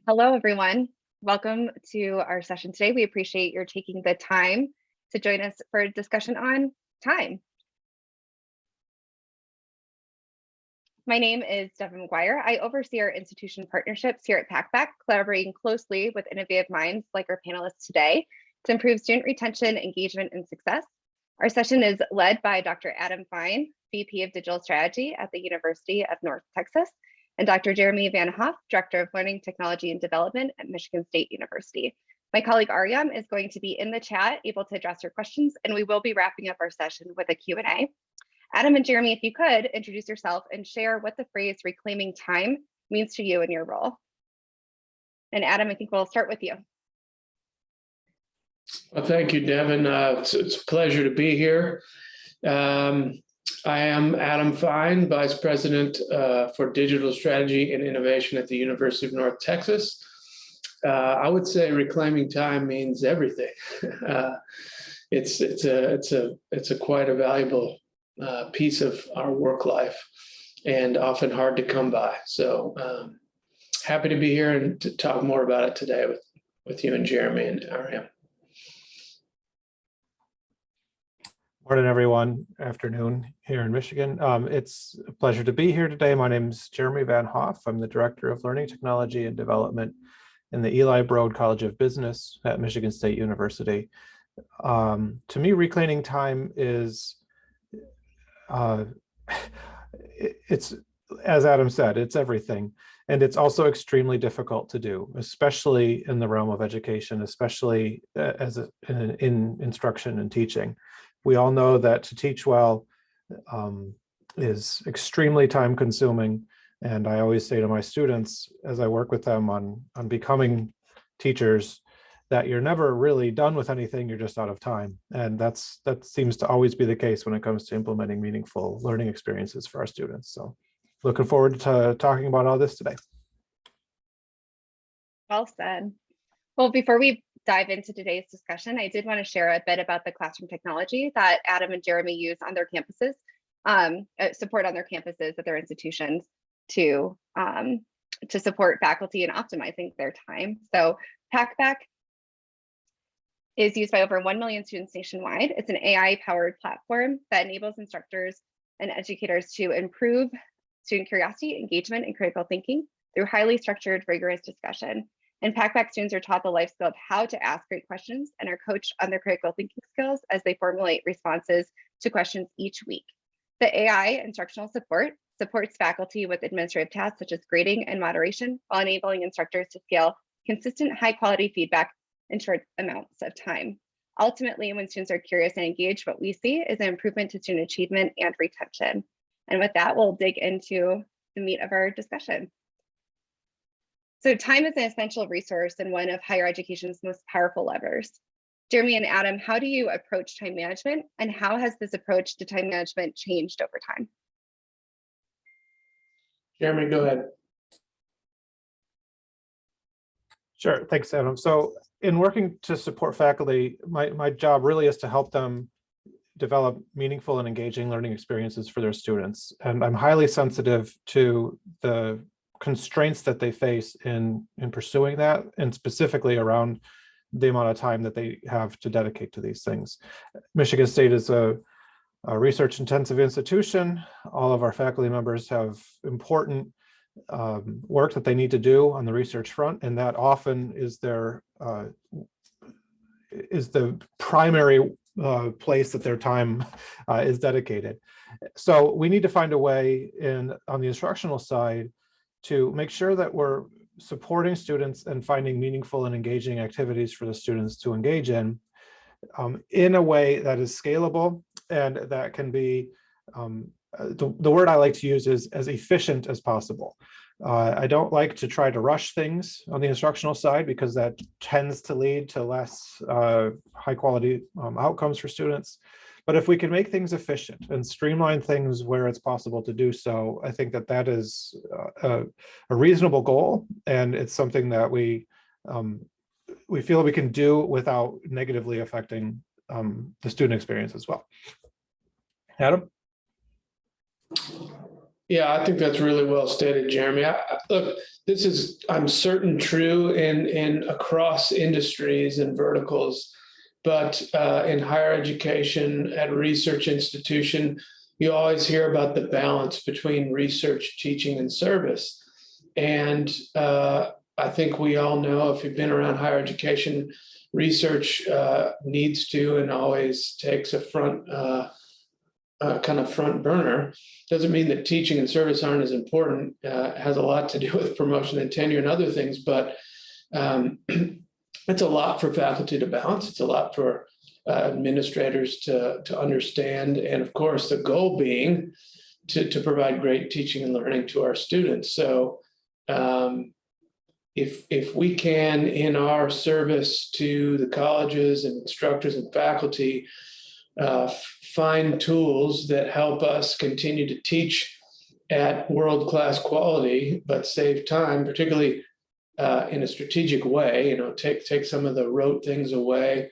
Hello, everyone. Welcome to our session today. We appreciate your taking the time to join us for a discussion on time. My name is Devin McGuire. I oversee our institution partnerships here at PACBAC, collaborating closely with innovative minds like our panelists today to improve student retention, engagement, and success. Our session is led by Dr. Adam Fein, VP of Digital Strategy at the University of North Texas, and Dr. Jeremy Van Hoff, Director of Learning, Technology, and Development at Michigan State University. My colleague Aryam is going to be in the chat, able to address your questions, and we will be wrapping up our session with a Q&A. Adam and Jeremy, if you could introduce yourself and share what the phrase reclaiming time means to you in your role. And Adam, I think we'll start with you. Well, thank you, Devin. It's a pleasure to be here. I am Adam Fein, Vice President for Digital Strategy and Innovation at the University of North Texas. I would say reclaiming time means everything. It's quite a valuable piece of our work life and often hard to come by. So happy to be here and to talk more about it today with you and Jeremy and Aryam. Morning, everyone. Afternoon here in Michigan. It's a pleasure to be here today. My name is Jeremy Van Hoff. I'm the Director of Learning, Technology, and Development in the Eli Broad College of Business at Michigan State University. To me, reclaiming time is, it's, as Adam said, it's everything. And it's also extremely difficult to do, especially in the realm of education, especially in instruction and teaching. We all know that to teach well is extremely time consuming. And I always say to my students, as I work with them on becoming teachers, that you're never really done with anything, you're just out of time. And that seems to always be the case when it comes to implementing meaningful learning experiences for our students. So looking forward to talking about all this today. Well said. Well, before we dive into today's discussion, I did want to share a bit about the classroom technology that Adam and Jeremy use on their campuses, support on their campuses at their institutions to support faculty in optimizing their time. So PACBAC is used by over 1 million students nationwide. It's an AI-powered platform that enables instructors and educators to improve student curiosity, engagement, and critical thinking through highly structured, rigorous discussion. And PACBAC students are taught the life skill of how to ask great questions and are coached on their critical thinking skills as they formulate responses to questions each week. The AI instructional support supports faculty with administrative tasks such as grading and moderation, while enabling instructors to scale consistent, high-quality feedback in short amounts of time. Ultimately, when students are curious and engaged, what we see is an improvement to student achievement and retention. And with that, we'll dig into the meat of our discussion. So time is an essential resource and one of higher education's most powerful levers. Jeremy and Adam, how do you approach time management, and how has this approach to time management changed over time? Jeremy, go ahead. Sure, thanks, Adam. So in working to support faculty, my job really is to help them develop meaningful and engaging learning experiences for their students. And I'm highly sensitive to the constraints that they face in pursuing that, and specifically around the amount of time that they have to dedicate to these things. Michigan State is a research intensive institution. All of our faculty members have important work that they need to do on the research front, and that often is the primary place that their time is dedicated. So we need to find a way on the instructional side to make sure that we're supporting students and finding meaningful and engaging activities for the students to engage in a way that is scalable and that can be, the word I like to use is as efficient as possible. I don't like to try to rush things on the instructional side because that tends to lead to less high quality outcomes for students. But if we can make things efficient and streamline things where it's possible to do so, I think that is a reasonable goal, and it's something that we feel we can do without negatively affecting the student experience as well. Adam? Yeah, I think that's really well stated, Jeremy. Look, this is, I'm certain, true in across industries and verticals, but in higher education, at a research institution, you always hear about the balance between research, teaching, and service. And I think we all know, if you've been around higher education, research needs to and always takes a kind of front burner. Doesn't mean that teaching and service aren't as important. It has a lot to do with promotion and tenure and other things, but it's a lot for faculty to balance. It's a lot for administrators to understand. And of course, the goal being to provide great teaching and learning to our students. So if we can, in our service to the colleges and instructors and faculty, find tools that help us continue to teach at world-class quality, but save time, particularly in a strategic way, take some of the rote things away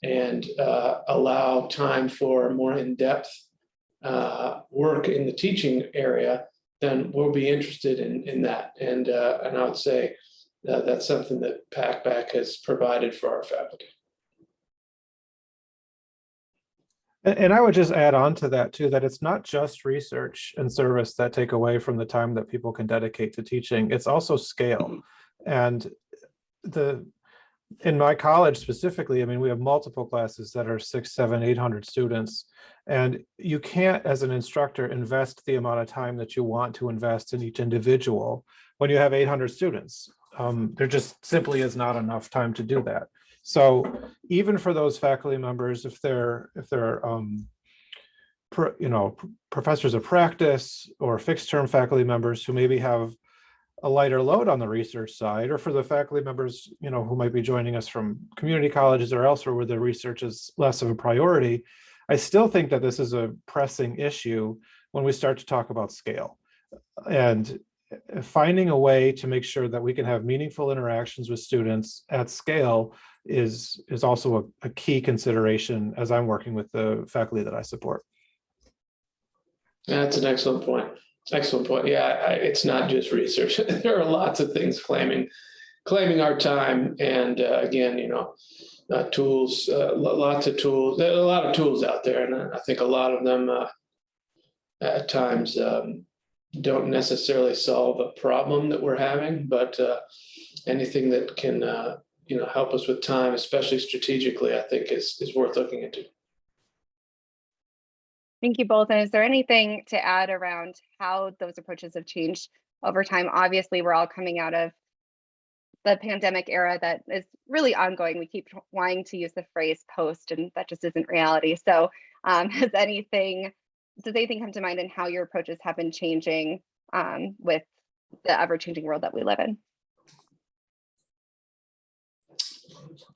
and allow time for more in-depth work in the teaching area, then we'll be interested in that. And I would say that's something that PACBAC has provided for our faculty. And I would just add on to that too, that it's not just research and service that take away from the time that people can dedicate to teaching. It's also scale. And in my college specifically, I mean, we have multiple classes that are 600, 700, 800 students. And you can't, as an instructor, invest the amount of time that you want to invest in each individual when you have 800 students. There just simply is not enough time to do that. So even for those faculty members, if they're professors of practice or fixed term faculty members who maybe have a lighter load on the research side, or for the faculty members who might be joining us from community colleges or elsewhere where the research is less of a priority, I still think that this is a pressing issue when we start to talk about scale. And finding a way to make sure that we can have meaningful interactions with students at scale is also a key consideration as I'm working with the faculty that I support. That's an excellent point. Excellent point. Yeah, it's not just research. There are lots of things claiming our time, and again, tools, lots of tools. There are a lot of tools out there, and I think a lot of them at times don't necessarily solve a problem that we're having, but anything that can help us with time, especially strategically, I think is worth looking into. Thank you both. And is there anything to add around how those approaches have changed over time? Obviously, we're all coming out of the pandemic era that is really ongoing. We keep wanting to use the phrase post, and that just isn't reality. So does anything come to mind in how your approaches have been changing with the ever-changing world that we live in?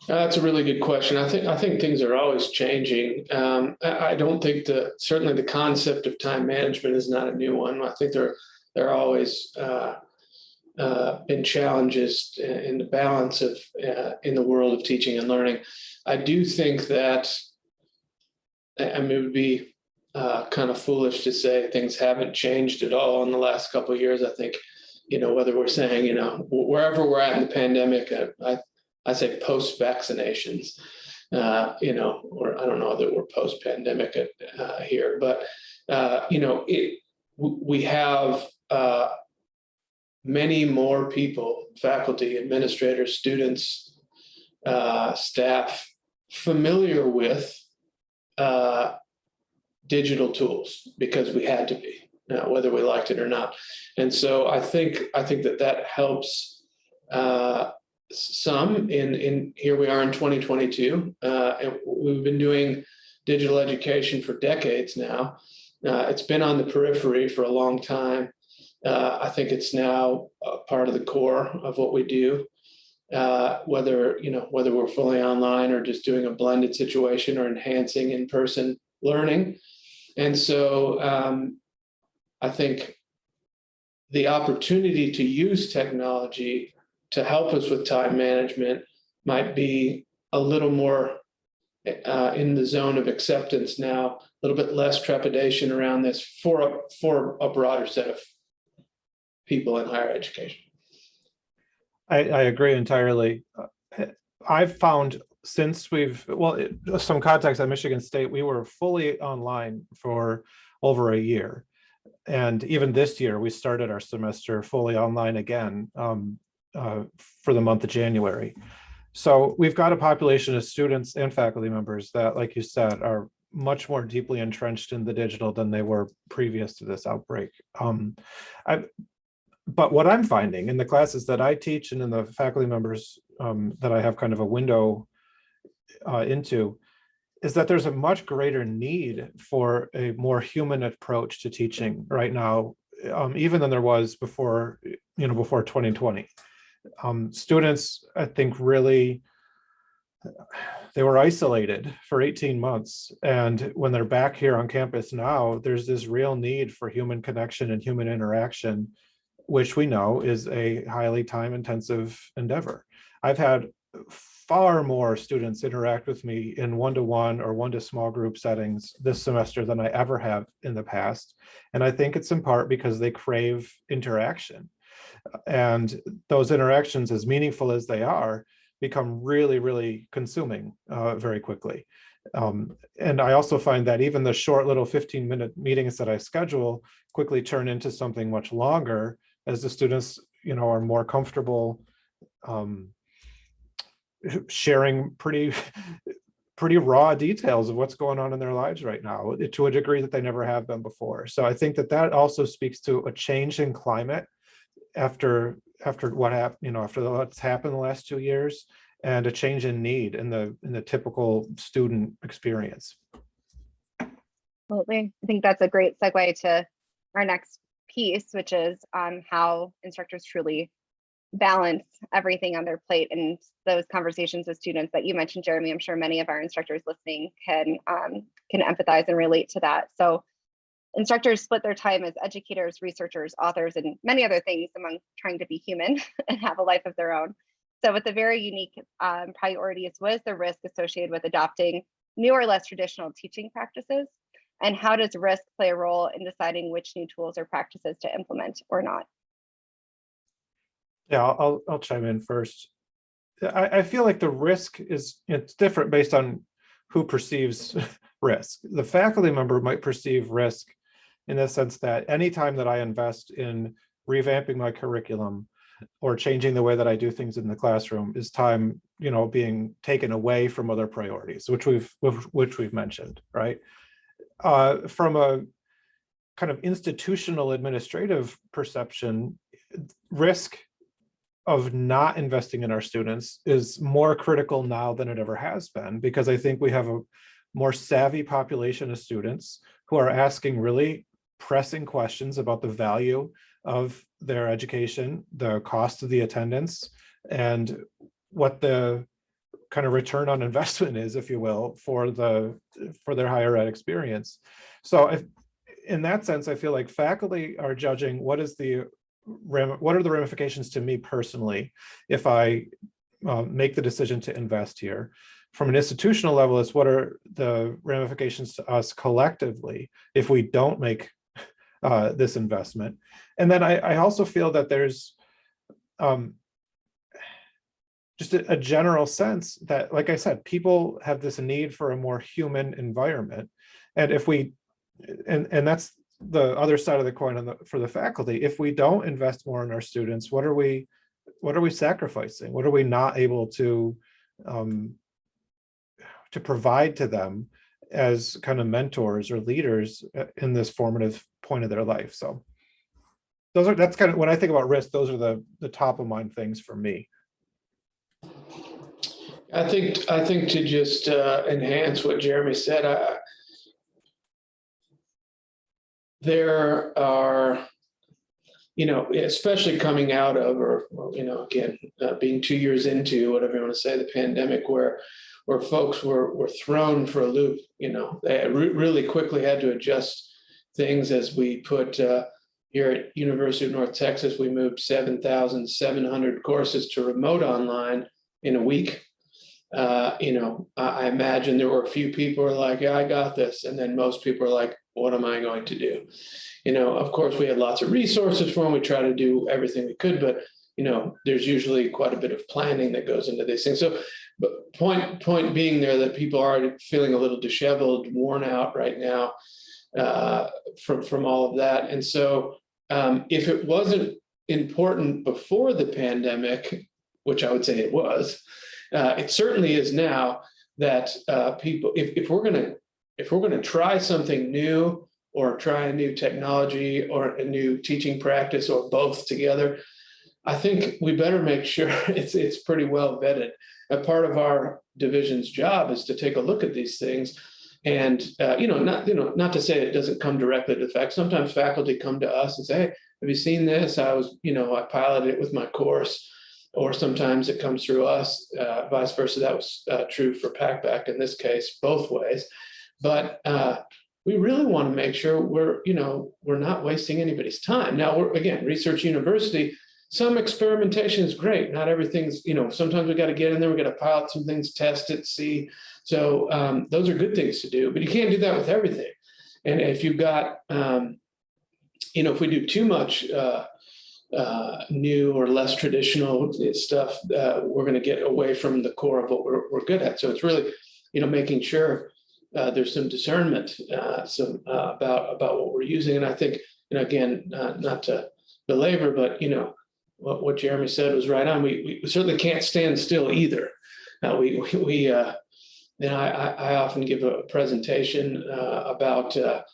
That's a really good question. I think things are always changing. I don't think certainly the concept of time management is not a new one. I think there are always been challenges in the balance of in the world of teaching and learning. I do think that, it would be kind of foolish to say things haven't changed at all in the last couple of years. I think, whether we're saying, wherever we're at in the pandemic, I say post-vaccinations, or I don't know that we're post-pandemic here, but, we have many more people, faculty, administrators, students, staff, familiar with digital tools because we had to be, whether we liked it or not. And so I think that helps some in here we are in 2022, and we've been doing digital education for decades now. It's been on the periphery for a long time. I think it's now a part of the core of what we do, whether we're fully online or just doing a blended situation or enhancing in-person learning. And so I think the opportunity to use technology to help us with time management might be a little more in the zone of acceptance now, a little bit less trepidation around this for a broader set of people in higher education. I agree entirely. I've found since some context at Michigan State, we were fully online for over a year. And even this year, we started our semester fully online again for the month of January. So we've got a population of students and faculty members that, like you said, are much more deeply entrenched in the digital than they were previous to this outbreak. But what I'm finding in the classes that I teach and in the faculty members that I have kind of a window into is that there's a much greater need for a more human approach to teaching right now, even than there was before 2020. Students, I think, really, they were isolated for 18 months. And when they're back here on campus now, there's this real need for human connection and human interaction, which we know is a highly time-intensive endeavor. I've had far more students interact with me in one-to-one or one-to-small group settings this semester than I ever have in the past. And I think it's in part because they crave interaction. And those interactions, as meaningful as they are, become really, really consuming very quickly. And I also find that even the short little 15-minute meetings that I schedule quickly turn into something much longer as the students, are more comfortable sharing pretty raw details of what's going on in their lives right now to a degree that they never have been before. So I think that also speaks to a change in climate after what happened, after what's happened the last 2 years, and a change in need in the typical student experience. Absolutely. I think that's a great segue to our next piece, which is how instructors truly balance everything on their plate, and those conversations with students that you mentioned, Jeremy. I'm sure many of our instructors listening can empathize and relate to that. So instructors split their time as educators, researchers, authors, and many other things among trying to be human and have a life of their own. So with the very unique priorities, what is the risk associated with adopting new or less traditional teaching practices? And how does risk play a role in deciding which new tools or practices to implement or not? Yeah, I'll chime in first. I feel like the risk it's different based on who perceives risk. The faculty member might perceive risk in the sense that anytime that I invest in revamping my curriculum or changing the way that I do things in the classroom is time, being taken away from other priorities, which we've mentioned, right? From a kind of institutional administrative perception, risk of not investing in our students is more critical now than it ever has been, because I think we have a more savvy population of students who are asking really pressing questions about the value of their education, the cost of the attendance, and what the kind of return on investment is, if you will, for their higher ed experience. So in that sense, I feel like faculty are judging what are the ramifications to me personally if I make the decision to invest here. From an institutional level, it's what are the ramifications to us collectively if we don't make this investment. And then I also feel that there's just a general sense that, like I said, people have this need for a more human environment. And if we, and that's the other side of the coin for the faculty, if we don't invest more in our students, what are we sacrificing? What are we not able to provide to them as kind of mentors or leaders in this formative point of their life? So that's kind of, when I think about risk, those are the top of mind things for me. I think to just enhance what Jeremy said, there are, especially coming out of, or again, being 2 years into, whatever you want to say, the pandemic, where folks were thrown for a loop. They really quickly had to adjust things. As we put here at University of North Texas, we moved 7,700 courses to remote online in a week. I imagine there were a few people who are like, yeah, I got this. And then most people are like, what am I going to do? Of course, we had lots of resources for them. We try to do everything we could, but, there's usually quite a bit of planning that goes into these things. So, but point being there that people are feeling a little disheveled, worn out right now from all of that. And so if it wasn't important before the pandemic, which I would say it was, it certainly is now that people, if we're going to try something new or try a new technology or a new teaching practice or both together, I think we better make sure it's pretty well vetted. A part of our division's job is to take a look at these things, and not to say it doesn't come directly to the fact. Sometimes faculty come to us and say, "Hey, have you seen this? I piloted it with my course." Or sometimes it comes through us, vice versa. That was true for PACBAC in this case, both ways. But we really want to make sure we're not wasting anybody's time. Now, we're, again, research university. Some experimentation is great. Not everything's, sometimes we got to get in there. We got to pilot some things, test it, see. So those are good things to do, but you can't do that with everything. And if you've got, if we do too much new or less traditional stuff, we're going to get away from the core of what we're good at. So it's really, making sure there's some discernment, about what we're using. And I think, again, not to belabor, but what Jeremy said was right on. We certainly can't stand still either. I often give a presentation about the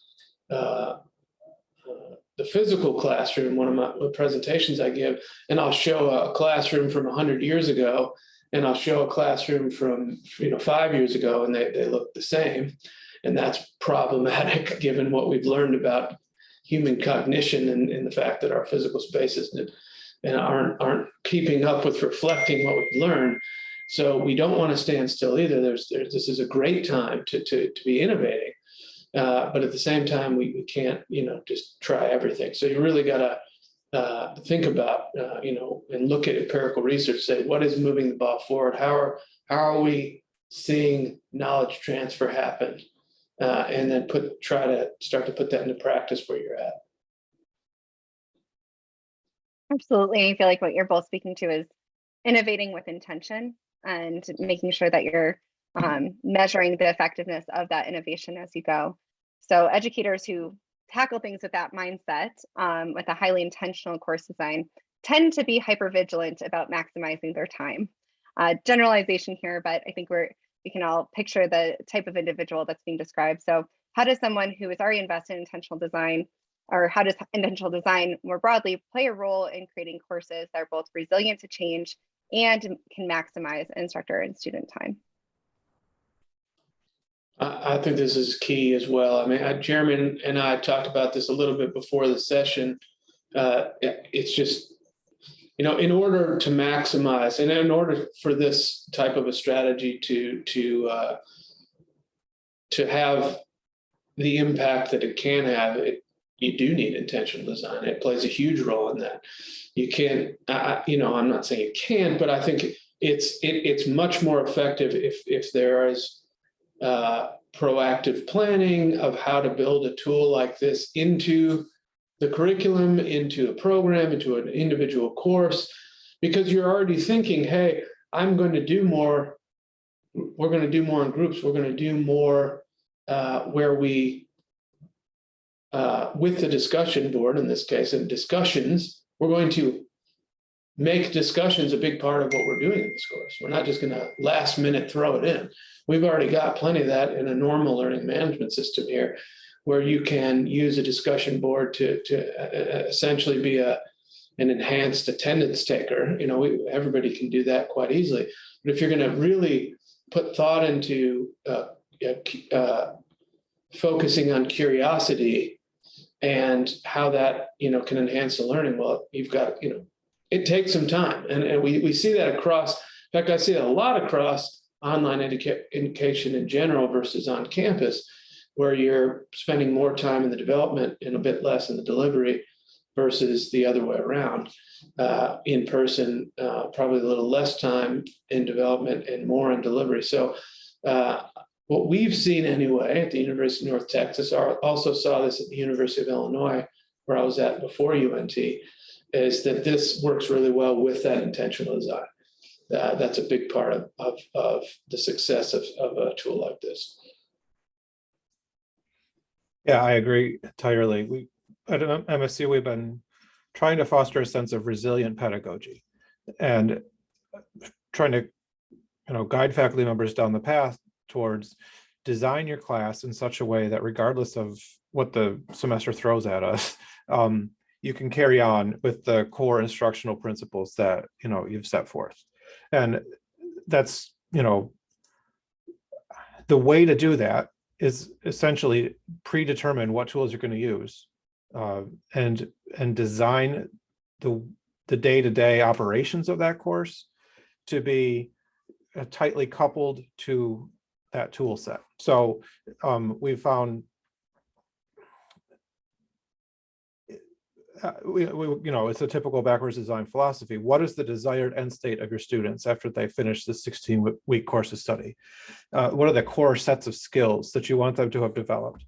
physical classroom, one of my presentations I give, and I'll show a classroom from 100 years ago, and I'll show a classroom from 5 years ago, and they look the same. And that's problematic given what we've learned about human cognition and the fact that our physical spaces aren't keeping up with reflecting what we've learned. So we don't want to stand still either. This is a great time to be innovating. But at the same time, we can't, just try everything. So you really got to think about, and look at empirical research, say, what is moving the ball forward? How are we seeing knowledge transfer happen? And then try to start to put that into practice where you're at. Absolutely. I feel like what you're both speaking to is innovating with intention and making sure that you're measuring the effectiveness of that innovation as you go. So educators who tackle things with that mindset, with a highly intentional course design, tend to be hypervigilant about maximizing their time. Generalization here, but I think we can all picture the type of individual that's being described. So how does someone who is already invested in intentional design, or how does intentional design more broadly play a role in creating courses that are both resilient to change and can maximize instructor and student time? I think this is key as well. I mean, Jeremy and I talked about this a little bit before the session. It's just, in order to maximize, and in order for this type of a strategy to have the impact that it can have, you do need intentional design. It plays a huge role in that. You can't, I'm not saying it can't, but I think it's much more effective if there is proactive planning of how to build a tool like this into the curriculum, into a program, into an individual course, because you're already thinking, hey, I'm going to do more. We're going to do more in groups. We're going to do more where we, with the discussion board in this case, and discussions, we're going to make discussions a big part of what we're doing in this course. We're not just going to last minute throw it in. We've already got plenty of that in a normal learning management system here, where you can use a discussion board to essentially be an enhanced attendance taker. Everybody can do that quite easily. But if you're going to really put thought into focusing on curiosity and how that can enhance the learning, well, you've got it takes some time, and we see that across. In fact, I see it a lot across online education in general versus on campus, where you're spending more time in the development and a bit less in the delivery. versus the other way around. In person, probably a little less time in development and more in delivery. So what we've seen anyway at the University of North Texas, also saw this at the University of Illinois, where I was at before UNT, is that this works really well with that intentional design. That's a big part of the success of a tool like this. Yeah, I agree entirely. At MSU, we've been trying to foster a sense of resilient pedagogy and trying to, guide faculty members down the path towards design your class in such a way that regardless of what the semester throws at us, you can carry on with the core instructional principles that, you've set forth. And that's, the way to do that is essentially predetermine what tools you're going to use, and design the day-to-day operations of that course to be tightly coupled to that tool set. So we found it's a typical backwards design philosophy. What is the desired end state of your students after they finish the 16-week course of study? What are the core sets of skills that you want them to have developed?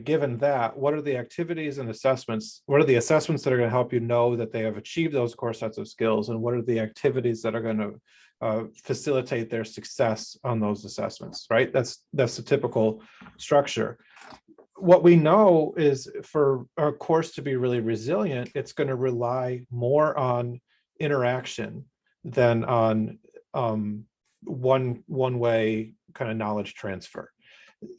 Given that, what are the activities and assessments? What are the assessments that are going to help you know that they have achieved those core sets of skills? And what are the activities that are going to facilitate their success on those assessments, right? That's the typical structure. What we know is for our course to be really resilient, it's going to rely more on interaction than on one-way kind of knowledge transfer.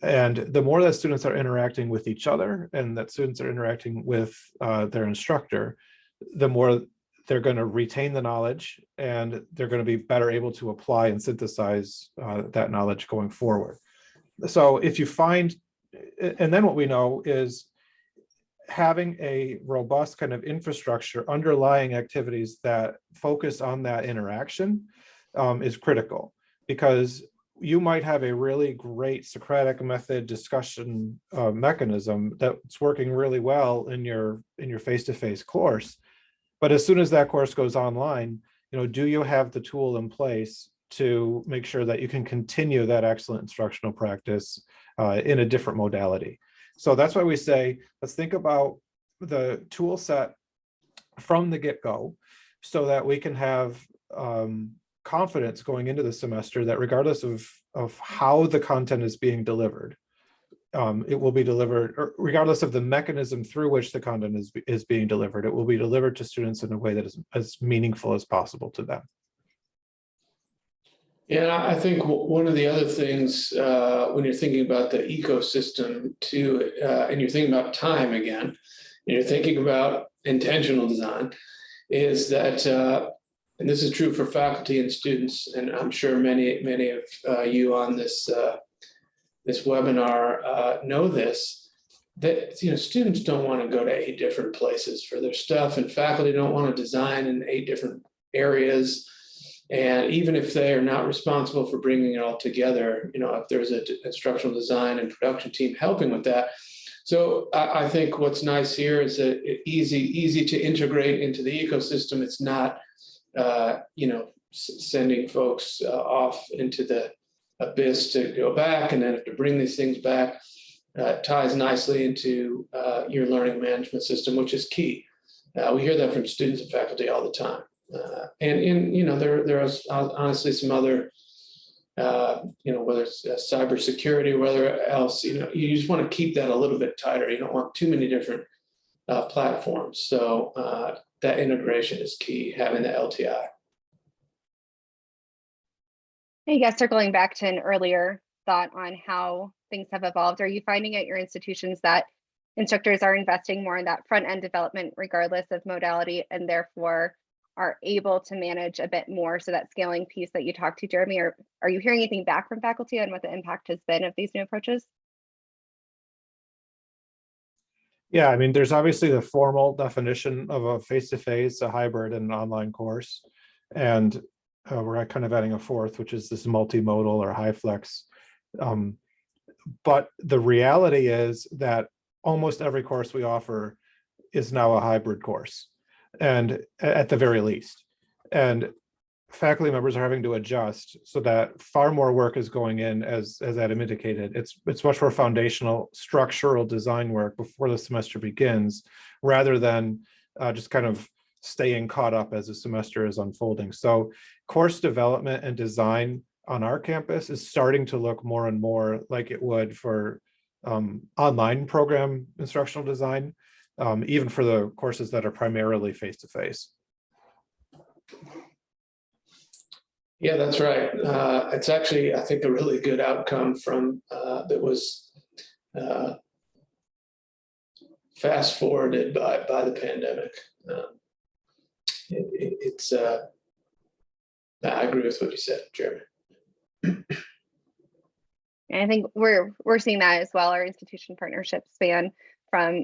And the more that students are interacting with each other and that students are interacting with their instructor, the more they're going to retain the knowledge and they're going to be better able to apply and synthesize that knowledge going forward. So if you find, and then what we know is having a robust kind of infrastructure underlying activities that focus on that interaction is critical, because you might have a really great Socratic method discussion mechanism that's working really well in your face-to-face course. But as soon as that course goes online, do you have the tool in place to make sure that you can continue that excellent instructional practice in a different modality? So that's why we say, let's think about the tool set from the get-go so that we can have confidence going into the semester that regardless of how the content is being delivered, it will be delivered, or regardless of the mechanism through which the content is being delivered, it will be delivered to students in a way that is as meaningful as possible to them. Yeah, I think one of the other things when you're thinking about the ecosystem too, and you're thinking about time again, and you're thinking about intentional design, is that, and this is true for faculty and students, and I'm sure many of you on this this webinar know this, that students don't want to go to 8 different places for their stuff, and faculty don't want to design in 8 different areas. And even if they are not responsible for bringing it all together, if there's an instructional design and production team helping with that. So I think what's nice here is that it's easy to integrate into the ecosystem. It's not, sending folks off into the abyss to go back and then have to bring these things back. It ties nicely into your learning management system, which is key. We hear that from students and faculty all the time. There are honestly some other, whether it's cybersecurity or whether else, you just want to keep that a little bit tighter. You don't want too many different platforms. So that integration is key, having the LTI. I guess circling back to an earlier thought on how things have evolved, are you finding at your institutions that instructors are investing more in that front end development regardless of modality, and therefore are able to manage a bit more, so that scaling piece that you talked to, Jeremy, are you hearing anything back from faculty on what the impact has been of these new approaches? Yeah, I mean, there's obviously the formal definition of a face-to-face, a hybrid, and an online course. And we're kind of adding a fourth, which is this multimodal or high flex. But the reality is that almost every course we offer is now a hybrid course, and at the very least. And faculty members are having to adjust so that far more work is going in, as Adam indicated. It's much more foundational structural design work before the semester begins, rather than just kind of staying caught up as the semester is unfolding. So course development and design on our campus is starting to look more and more like it would for online program instructional design, even for the courses that are primarily face-to-face. Yeah, that's right. It's actually, I think, a really good outcome from that was fast forwarded by the pandemic. I agree with what you said, Jeremy. And I think we're seeing that as well. Our institution partnerships span from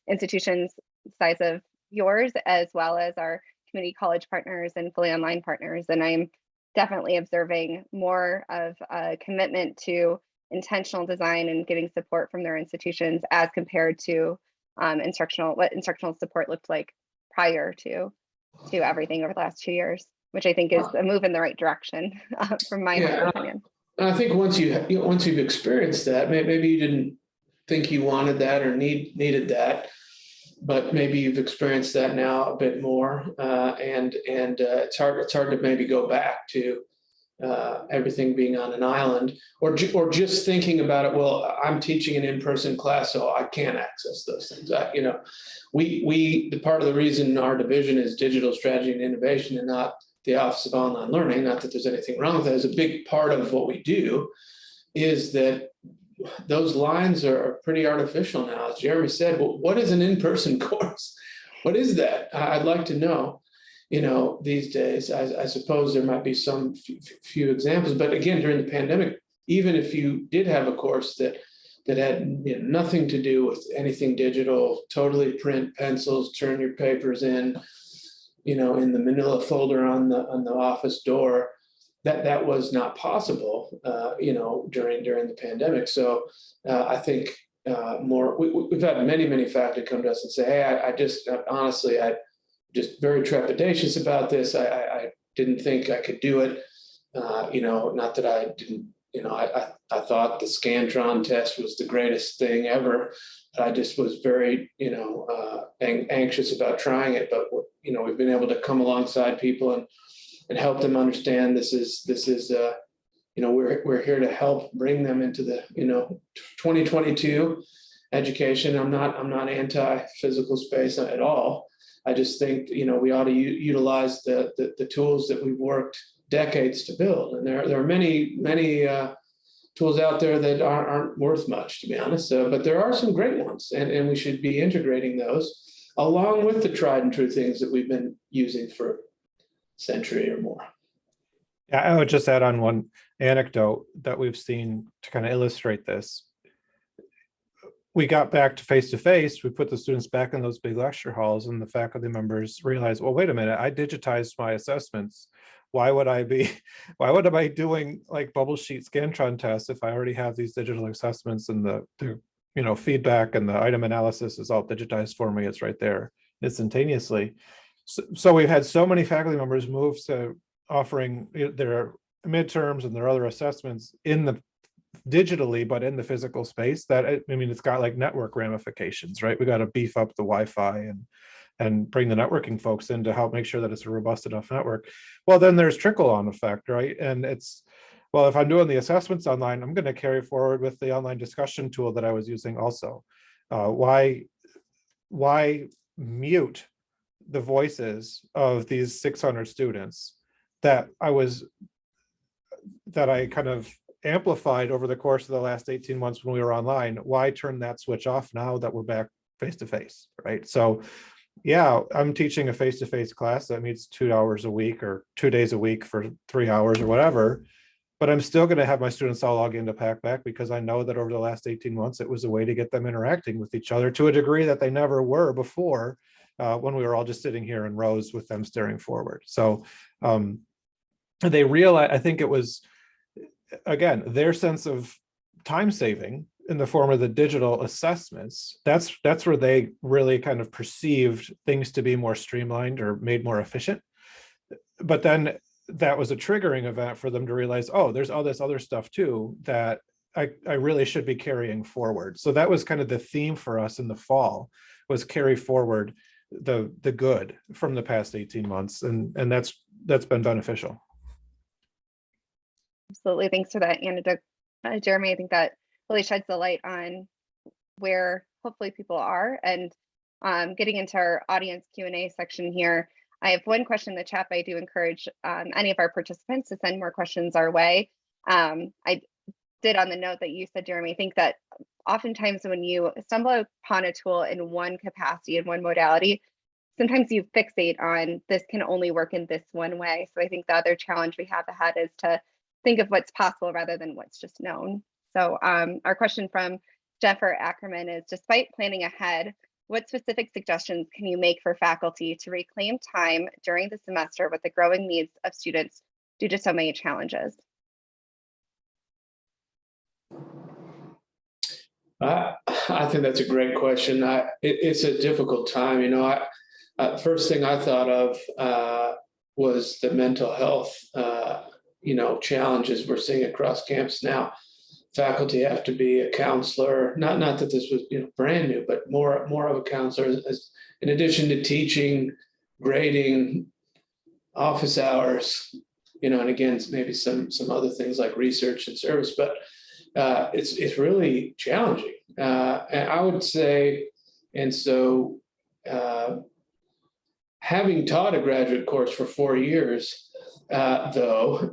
institutions size of yours, as well as our community college partners and fully online partners. And I'm definitely observing more of a commitment to intentional design and getting support from their institutions as compared to what instructional support looked like prior to everything over the last 2 years, which I think is a move in the right direction from my opinion. And I think once you've experienced that, maybe you didn't think you wanted that or needed that, but maybe you've experienced that now a bit more, and it's hard to maybe go back to everything being on an island, or just thinking about it. Well, I'm teaching an in-person class, so I can't access those things. The part of the reason our division is digital strategy and innovation and not the Office of Online Learning, not that there's anything wrong with that, is a big part of what we do, is that those lines are pretty artificial now. As Jeremy said, well, what is an in-person course? What is that? I'd like to know, these days. I suppose there might be some few examples, but again, during the pandemic, even if you did have a course that had nothing to do with anything digital, totally print, pencils, turn your papers in, in the manila folder on the office door, that was not possible, during the pandemic. So I think we've had many faculty come to us and say, hey, I just honestly, I just very trepidatious about this. I didn't think I could do it. Not that I didn't, I thought the Scantron test was the greatest thing ever. I just was very, anxious about trying it. But, we've been able to come alongside people and help them understand this is we're here to help bring them into the 2022 education. I'm not anti-physical space at all. I just think we ought to utilize the tools that we've worked decades to build, and there are many tools out there that aren't worth much, to be honest. But there are some great ones, and we should be integrating those along with the tried and true things that we've been using for a century or more. Yeah, I would just add on one anecdote that we've seen to kind of illustrate this. We got back to face-to-face, we put the students back in those big lecture halls, and the faculty members realized, well, wait a minute, I digitized my assessments. Why would I be doing like bubble sheet Scantron tests if I already have these digital assessments, and the feedback and the item analysis is all digitized for me. It's right there instantaneously. So we've had so many faculty members move to offering their midterms and their other assessments digitally, but in the physical space, that it's got like network ramifications, right? We got to beef up the Wi-Fi and bring the networking folks in to help make sure that it's a robust enough network. Well, then there's trickle-on effect, right? And it's, well, if I'm doing the assessments online, I'm going to carry forward with the online discussion tool that I was using also. Why mute the voices of these 600 students that I kind of amplified over the course of the last 18 months when we were online? Why turn that switch off now that we're back face-to-face, right? So yeah, I'm teaching a face-to-face class that meets 2 hours a week or 2 days a week for 3 hours or whatever, but I'm still going to have my students all log into PackBack because I know that over the last 18 months, it was a way to get them interacting with each other to a degree that they never were before, when we were all just sitting here in rows with them staring forward. So they realized, I think it was, again, their sense of time saving in the form of the digital assessments, that's where they really kind of perceived things to be more streamlined or made more efficient. But then that was a triggering event for them to realize, oh, there's all this other stuff too that I really should be carrying forward. So that was kind of the theme for us in the fall, was carry forward the good from the past 18 months. And that's been beneficial. Absolutely. Thanks for that anecdote, Jeremy. I think that really sheds the light on where hopefully people are. And getting into our audience Q&A section here, I have one question in the chat, but I do encourage any of our participants to send more questions our way. I did on the note that you said, Jeremy, I think that oftentimes when you stumble upon a tool in one capacity, in one modality, sometimes you fixate on this can only work in this one way. So I think the other challenge we have ahead is to think of what's possible rather than what's just known. So our question from Jennifer Ackerman is, despite planning ahead, what specific suggestions can you make for faculty to reclaim time during the semester with the growing needs of students due to so many challenges? I think that's a great question. It's a difficult time. You know, first thing I thought of was the mental health, challenges we're seeing across campus now. Faculty have to be a counselor. Not that this was brand new, but more of a counselor. In addition to teaching, grading, office hours, and again maybe some other things like research and service, but it's really challenging. And I would say, and so having taught a graduate course for 4 years, though,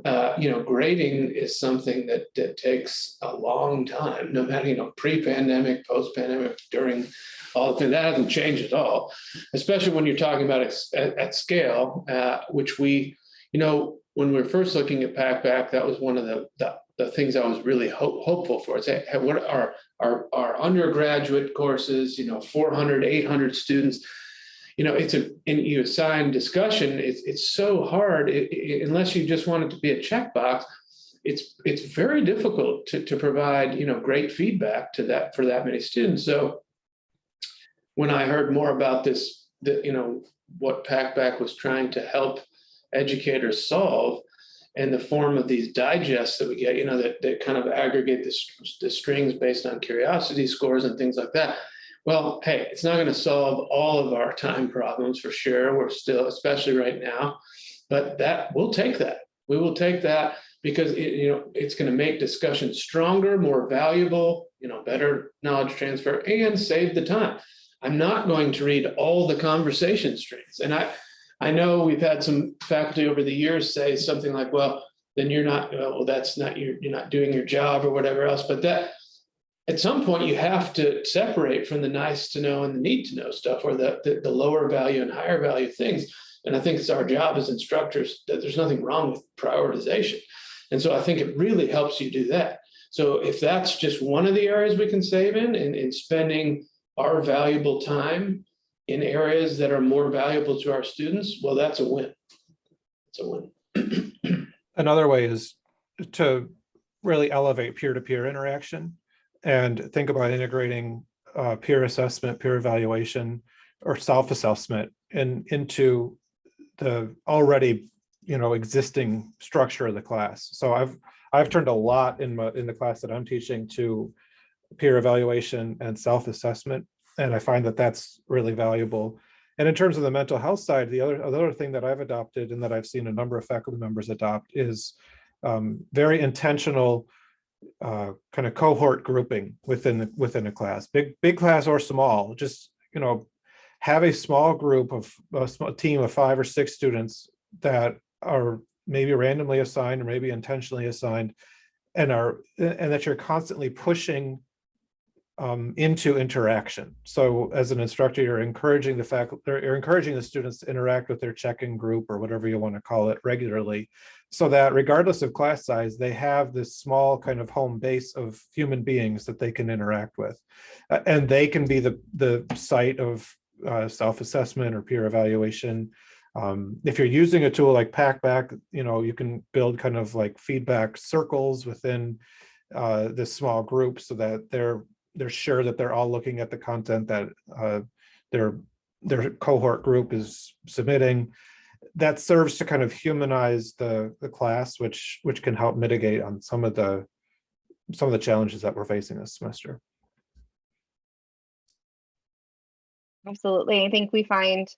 grading is something that takes a long time, no matter, pre-pandemic, post-pandemic, during all of it. That hasn't changed at all, especially when you're talking about at scale, which we, when we were first looking at PACBAC, that was one of the things I was really hopeful for. Is what are our undergraduate courses, 400, 800 students, and you assign discussion, it's so hard, unless you just want it to be a checkbox, it's very difficult to provide, great feedback to that for that many students. So when I heard more about this, what PACBAC was trying to help educators solve, in the form of these digests that we get, that kind of aggregate the strings based on curiosity scores and things like that. Well, hey, it's not going to solve all of our time problems for sure. We're still, especially right now, but we'll take that. We will take that because it's going to make discussion stronger, more valuable, better knowledge transfer, and save the time. I'm not going to read all the conversation strings, and I know we've had some faculty over the years say something like, well, then you're not, that's not, you're not doing your job or whatever else. But that at some point you have to separate from the nice to know and the need to know stuff, or the lower value and higher value things. And I think it's our job as instructors that there's nothing wrong with prioritization. And so I think it really helps you do that. So if that's just one of the areas we can save in spending our valuable time in areas that are more valuable to our students, well, that's a win. It's a win. Another way is to really elevate peer-to-peer interaction and think about integrating peer assessment, peer evaluation, or self-assessment into the already existing structure of the class. So I've turned a lot in the class that I'm teaching to peer evaluation and self-assessment, and I find that that's really valuable. And in terms of the mental health side, the other thing that I've adopted and that I've seen a number of faculty members adopt is very intentional kind of cohort grouping within a class, big class or small. Just have a small group of a small team of 5 or 6 students that are maybe randomly assigned or maybe intentionally assigned, and that you're constantly pushing into interaction. So as an instructor, you're encouraging the students to interact with their check-in group or whatever you want to call it regularly, so that regardless of class size, they have this small kind of home base of human beings that they can interact with, and they can be the site of self-assessment or peer evaluation. If you're using a tool like PACBAC, you can build kind of like feedback circles within this small group so that they're they're sure that they're all looking at the content that their cohort group is submitting. That serves to kind of humanize the class, which can help mitigate on some of the challenges that we're facing this semester. Absolutely. I think we find,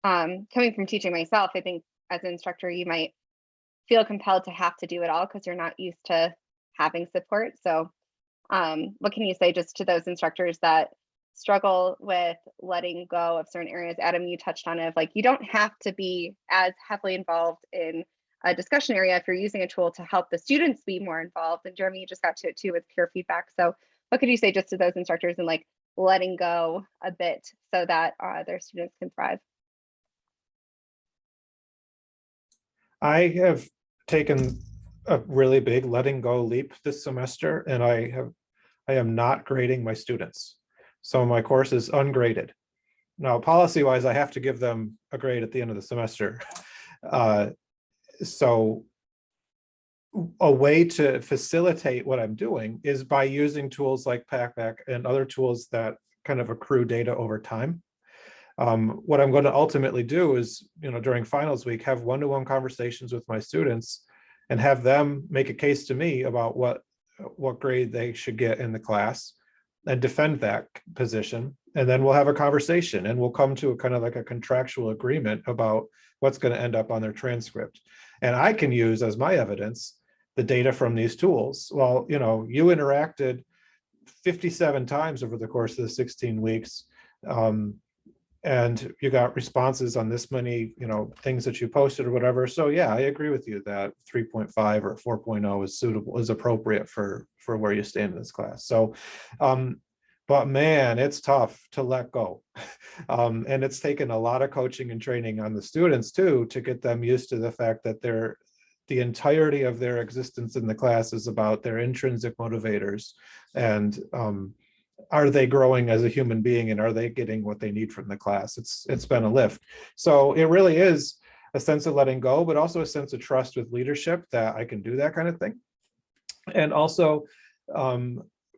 coming from teaching myself, I think as an instructor, you might feel compelled to have to do it all because you're not used to having support. So what can you say just to those instructors that struggle with letting go of certain areas? Adam, you touched on it, like you don't have to be as heavily involved in a discussion area if you're using a tool to help the students be more involved. And Jeremy, you just got to it too with peer feedback. So what could you say just to those instructors and like letting go a bit so that their students can thrive? I have taken a really big letting go leap this semester, and I am not grading my students. So my course is ungraded. Now, policy-wise, I have to give them a grade at the end of the semester. So a way to facilitate what I'm doing is by using tools like PackBack and other tools that kind of accrue data over time. What I'm going to ultimately do is, during finals week, have one-to-one conversations with my students and have them make a case to me about what grade they should get in the class and defend that position. And then we'll have a conversation and we'll come to a kind of like a contractual agreement about what's going to end up on their transcript. And I can use as my evidence the data from these tools. Well, you interacted 57 times over the course of the 16 weeks. And you got responses on this many, things that you posted or whatever. So yeah, I agree with you that 3.5 or 4.0 is suitable, is appropriate for where you stand in this class. So, but man, it's tough to let go. And it's taken a lot of coaching and training on the students too, to get them used to the fact that the entirety of their existence in the class is about their intrinsic motivators and, are they growing as a human being and are they getting what they need from the class? It's been a lift. So it really is a sense of letting go, but also a sense of trust with leadership that I can do that kind of thing. And also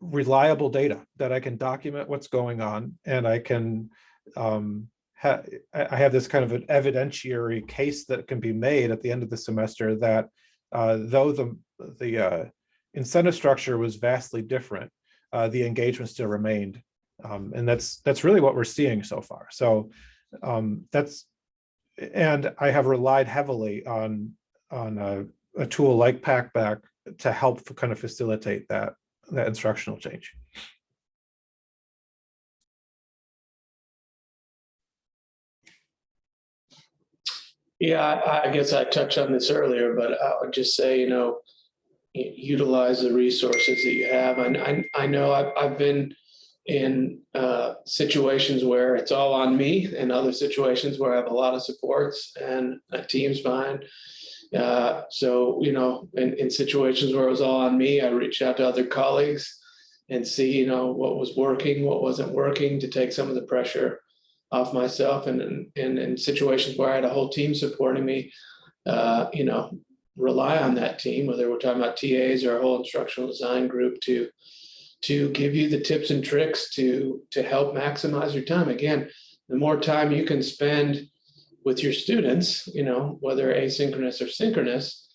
reliable data that I can document what's going on, and I can I have this kind of an evidentiary case that can be made at the end of the semester that though the incentive structure was vastly different, the engagement still remained, and that's really what we're seeing so far. So and I have relied heavily on a tool like PackBack to help kind of facilitate that instructional change. Yeah, I guess I touched on this earlier, but I would just say, utilize the resources that you have. And I know I've been in situations where it's all on me, and other situations where I have a lot of supports and a team's behind. So, in situations where it was all on me, I reached out to other colleagues and see, what was working, what wasn't working, to take some of the pressure off myself. And in situations where I had a whole team supporting me, rely on that team, whether we're talking about TAs or a whole instructional design group, to give you the tips and tricks to help maximize your time. Again, the more time you can spend with your students, whether asynchronous or synchronous,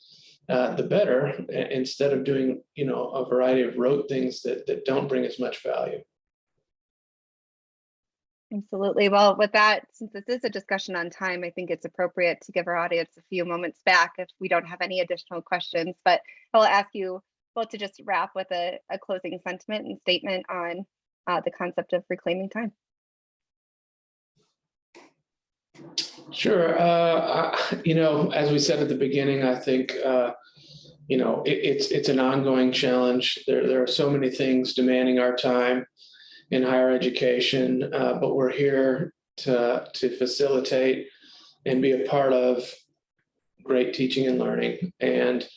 the better, instead of doing, a variety of rote things that don't bring as much value. Absolutely. Well, with that, since this is a discussion on time, I think it's appropriate to give our audience a few moments back if we don't have any additional questions. But I'll ask you both to just wrap with a closing sentiment and statement on the concept of reclaiming time. Sure. As we said at the beginning, I think, it's an ongoing challenge. There are so many things demanding our time in higher education, but we're here to facilitate and be a part of great teaching and learning. And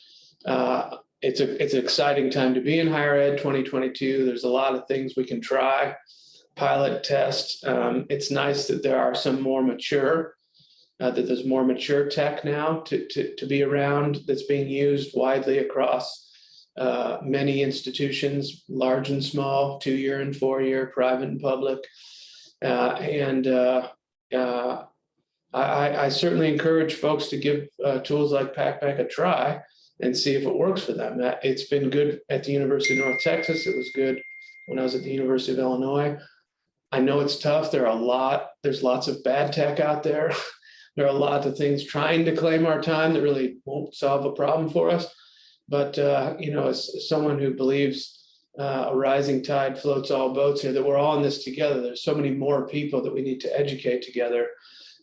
it's an exciting time to be in higher ed 2022. There's a lot of things we can try, pilot, test. It's nice that there are some more mature, that there's more mature tech now to be around, that's being used widely across many institutions, large and small, 2-year and 4-year, private and public. I certainly encourage folks to give tools like PackBack a try and see if it works for them. It's been good at the University of North Texas. It was good when I was at the University of Illinois. I know it's tough. There's lots of bad tech out there. There are a lot of things trying to claim our time that really won't solve a problem for us. But, as someone who believes a rising tide floats all boats here, that we're all in this together. There's so many more people that we need to educate together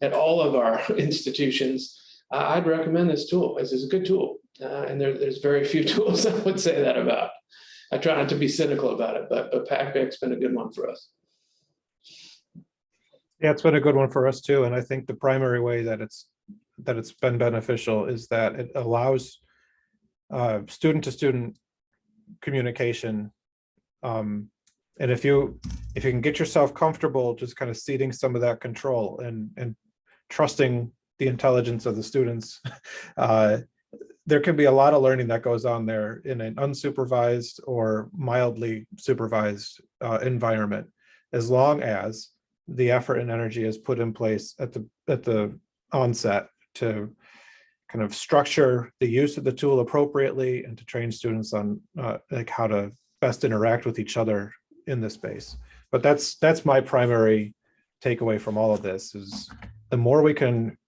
at all of our institutions. I'd recommend this tool. This is a good tool. And there's very few tools I would say that about. I try not to be cynical about it, but PackBack's been a good one for us. Yeah, it's been a good one for us too. And I think the primary way that it's been beneficial is that it allows student-to-student communication. And if you can get yourself comfortable just kind of ceding some of that control and trusting the intelligence of the students, there can be a lot of learning that goes on there in an unsupervised or mildly supervised environment, as long as the effort and energy is put in place at the onset to kind of structure the use of the tool appropriately and to train students on like how to best interact with each other in this space. But that's my primary takeaway from all of this is the more we can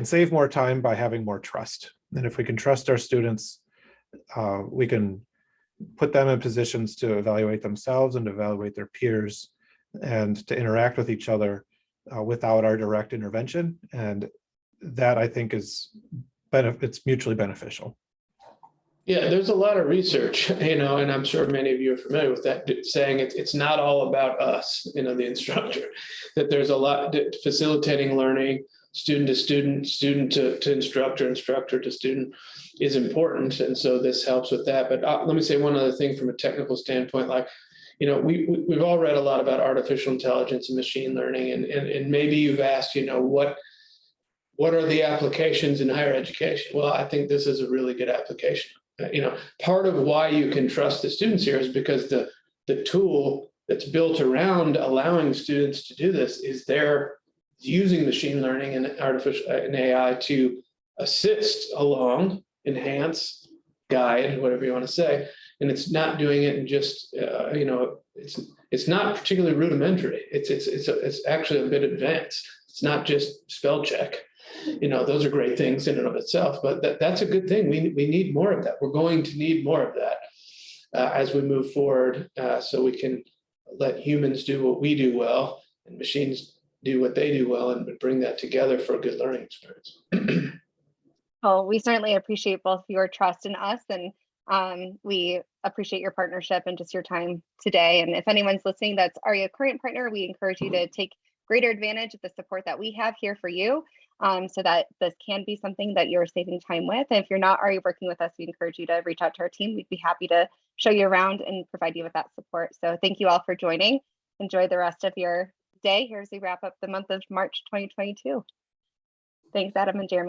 save more time by having more trust. And if we can trust our students, we can put them in positions to evaluate themselves and evaluate their peers and to interact with each other without our direct intervention. And that I think it's mutually beneficial. Yeah, there's a lot of research, and I'm sure many of you are familiar with that, saying it's not all about us, the instructor, that there's a lot facilitating learning, student to student, student to instructor, instructor to student is important. And so this helps with that. But let me say one other thing from a technical standpoint, like, we've all read a lot about artificial intelligence and machine learning, and maybe you've asked, what are the applications in higher education? Well, I think this is a really good application. Part of why you can trust the students here is because the tool that's built around allowing students to do this is they're using machine learning and artificial and AI to assist along, enhance, guide, whatever you want to say. And it's not doing it in just, it's not particularly rudimentary. It's actually a bit advanced. It's not just spell check. Those are great things in and of itself, but that's a good thing. We need more of that. We're going to need more of that as we move forward, so we can let humans do what we do well and machines do what they do well, and bring that together for a good learning experience. Well, we certainly appreciate both your trust in us, and we appreciate your partnership and just your time today. And if anyone's listening that's already a current partner, we encourage you to take greater advantage of the support that we have here for you, so that this can be something that you're saving time with. And if you're not already working with us, we encourage you to reach out to our team. We'd be happy to show you around and provide you with that support. So thank you all for joining. Enjoy the rest of your day here as we wrap up the month of March 2022. Thanks, Adam and Jeremy.